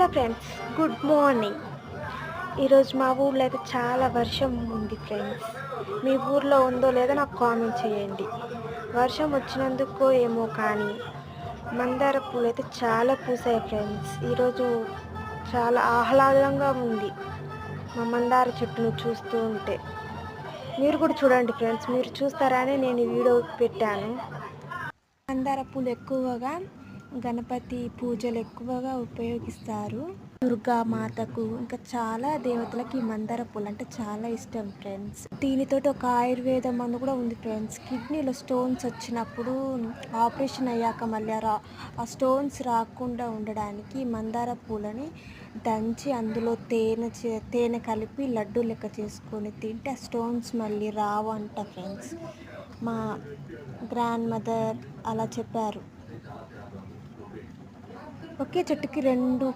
Hello friends, good morning. ఈరోజు మా ఊర్లో అయితే చాలా వర్షం ఉంది ఫ్రెండ్స్. మీ ఊర్లో ఉందో లేదో నాకు కామెంట్ చేయండి. వర్షం వచ్చినందుకో ఏమో కానీ మందార పూలు అయితే చాలా పూసాయి ఫ్రెండ్స్. ఈరోజు చాలా ఆహ్లాదంగా ఉంది మా మందార చెట్టును చూస్తూ ఉంటే. మీరు కూడా చూడండి ఫ్రెండ్స్, మీరు చూస్తారని నేను ఈ వీడియో పెట్టాను. మందార పూలు ఎక్కువగా గణపతి పూజలు ఎక్కువగా ఉపయోగిస్తారు. దుర్గా మాతకు ఇంకా చాలా దేవతలకి ఈ మందార పూలు అంటే చాలా ఇష్టం ఫ్రెండ్స్. దీనితోటి ఒక ఆయుర్వేద మందు కూడా ఉంది ఫ్రెండ్స్. కిడ్నీలో స్టోన్స్ వచ్చినప్పుడు ఆపరేషన్ అయ్యాక మళ్ళీ ఆ స్టోన్స్ రాకుండా ఉండడానికి మందార పూలని దంచి అందులో తేనె కలిపి లడ్డు లెక్క చేసుకొని తింటే ఆ స్టోన్స్ మళ్ళీ రావు అంట ఫ్రెండ్స్. మా గ్రాండ్ మదర్ అలా చెప్పారు. ఒకే చెట్టుకి రెండు